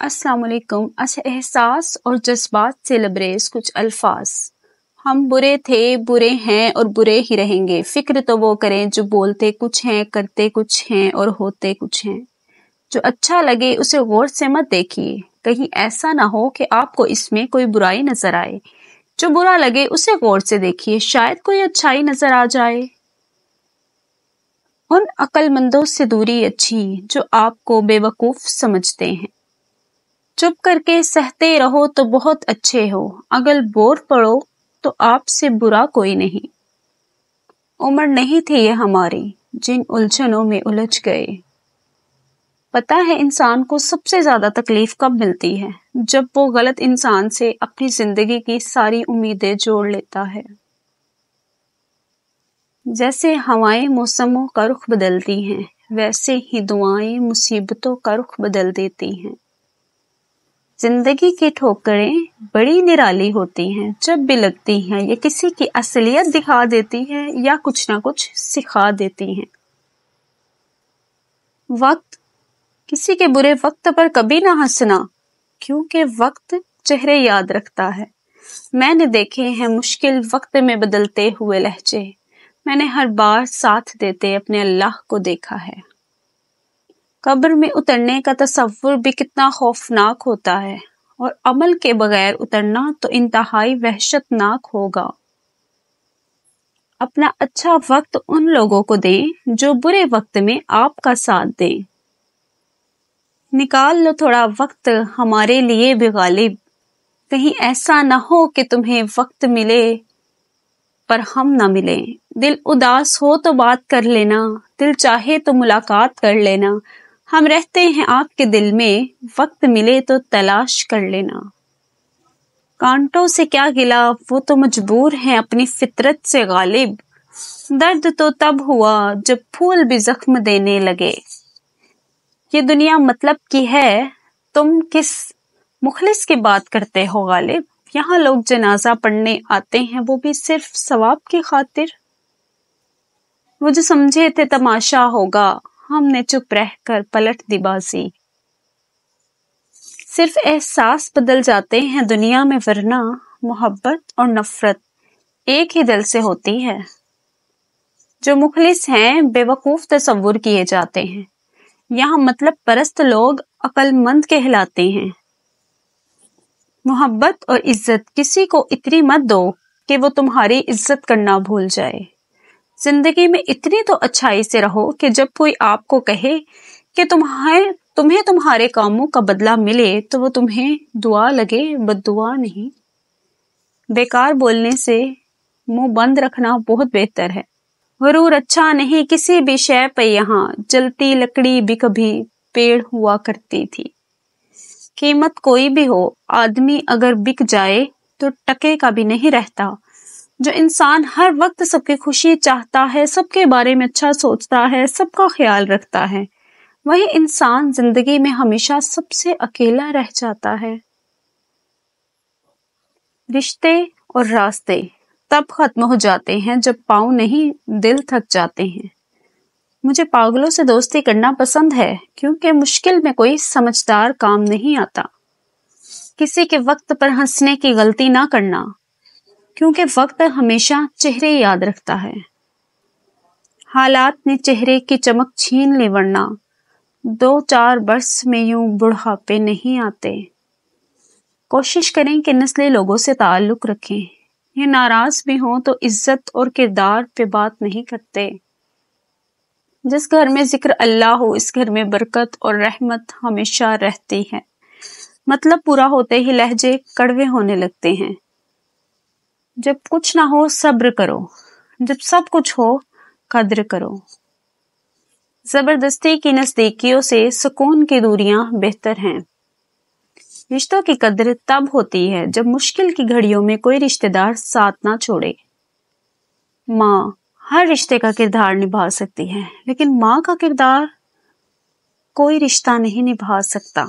अस्सलाम वालेकुम। एहसास और जज्बात से लबरेज कुछ अल्फाज। हम बुरे थे, बुरे हैं और बुरे ही रहेंगे। फिक्र तो वो करें जो बोलते कुछ हैं, करते कुछ हैं और होते कुछ हैं। जो अच्छा लगे उसे गौर से मत देखिए, कहीं ऐसा ना हो कि आपको इसमें कोई बुराई नजर आए। जो बुरा लगे उसे गौर से देखिए, शायद कोई अच्छाई नजर आ जाए। उन अक्लमंदों से दूरी अच्छी जो आपको बेवकूफ समझते हैं। चुप करके सहते रहो तो बहुत अच्छे हो, अगर बोर पड़ो तो आपसे बुरा कोई नहीं। उम्र नहीं थी ये हमारी जिन उलझनों में उलझ गए। पता है इंसान को सबसे ज्यादा तकलीफ कब मिलती है? जब वो गलत इंसान से अपनी जिंदगी की सारी उम्मीदें जोड़ लेता है। जैसे हवाएं मौसमों का रुख बदलती हैं, वैसे ही दुआएं मुसीबतों का रुख बदल देती हैं। जिंदगी की ठोकरें बड़ी निराली होती हैं, जब भी लगती हैं ये किसी की असलियत दिखा देती हैं या कुछ ना कुछ सिखा देती हैं। वक्त, किसी के बुरे वक्त पर कभी ना हंसना, क्योंकि वक्त चेहरे याद रखता है। मैंने देखे हैं मुश्किल वक्त में बदलते हुए लहजे, मैंने हर बार साथ देते अपने अल्लाह को देखा है। कब्र में उतरने का तसव्वुर भी कितना खौफनाक होता है, और अमल के बगैर उतरना तो इंतहाई वहशतनाक होगा। अपना अच्छा वक्त उन लोगों को दें जो बुरे वक्त में आपका साथ दें। निकाल लो थोड़ा वक्त हमारे लिए भी गालिब, कहीं ऐसा ना हो कि तुम्हें वक्त मिले पर हम ना मिले। दिल उदास हो तो बात कर लेना, दिल चाहे तो मुलाकात कर लेना। हम रहते हैं आपके दिल में, वक्त मिले तो तलाश कर लेना। कांटों से क्या गिला, वो तो मजबूर हैं अपनी फितरत से गालिब। दर्द तो तब हुआ जब फूल भी जख्म देने लगे। ये दुनिया मतलब की है, तुम किस मुखलिस की बात करते हो गालिब। यहाँ लोग जनाजा पढ़ने आते हैं, वो भी सिर्फ सवाब की खातिर। वो जो समझे थे तमाशा होगा, हमने चुप रहकर पलट दी बाजी। सिर्फ एहसास बदल जाते हैं दुनिया में, वरना मोहब्बत और नफरत एक ही दिल से होती है। जो मुखलिस हैं बेवकूफ तस्वुर किए जाते हैं, यहाँ मतलब परस्त लोग अक्लमंद कहलाते हैं। मोहब्बत और इज्जत किसी को इतनी मत दो कि वो तुम्हारी इज्जत करना भूल जाए। जिंदगी में इतनी तो अच्छाई से रहो कि जब कोई आपको कहे कि तुम्हें तुम्हारे कामों का बदला मिले तो वो तुम्हें दुआ लगे, बद्दुआ नहीं। बेकार बोलने से मुंह बंद रखना बहुत बेहतर है। गरूर अच्छा नहीं किसी भी शय पे, यहाँ जलती लकड़ी भी कभी पेड़ हुआ करती थी। कीमत कोई भी हो, आदमी अगर बिक जाए तो टके का भी नहीं रहता। जो इंसान हर वक्त सबकी खुशी चाहता है, सबके बारे में अच्छा सोचता है, सबका ख्याल रखता है, वही इंसान जिंदगी में हमेशा सबसे अकेला रह जाता है। रिश्ते और रास्ते तब खत्म हो जाते हैं जब पाँव नहीं दिल थक जाते हैं। मुझे पागलों से दोस्ती करना पसंद है, क्योंकि मुश्किल में कोई समझदार काम नहीं आता। किसी के वक्त पर हंसने की गलती ना करना, क्योंकि वक्त हमेशा चेहरे याद रखता है। हालात ने चेहरे की चमक छीन ली, वरना 2-4 बरस में यूं बुढ़ापे नहीं आते। कोशिश करें कि नस्ली लोगों से ताल्लुक रखें, ये नाराज भी हों तो इज्जत और किरदार पे बात नहीं करते। जिस घर में जिक्र अल्लाह हो, इस घर में बरकत और रहमत हमेशा रहती है। मतलब पूरा होते ही लहजे कड़वे होने लगते हैं। जब कुछ ना हो सब्र करो, जब सब कुछ हो कद्र करो। जबरदस्ती की नजदीकियों से सुकून की दूरियां बेहतर हैं। रिश्तों की कद्र तब होती है जब मुश्किल की घड़ियों में कोई रिश्तेदार साथ ना छोड़े। माँ हर रिश्ते का किरदार निभा सकती है, लेकिन माँ का किरदार कोई रिश्ता नहीं निभा सकता।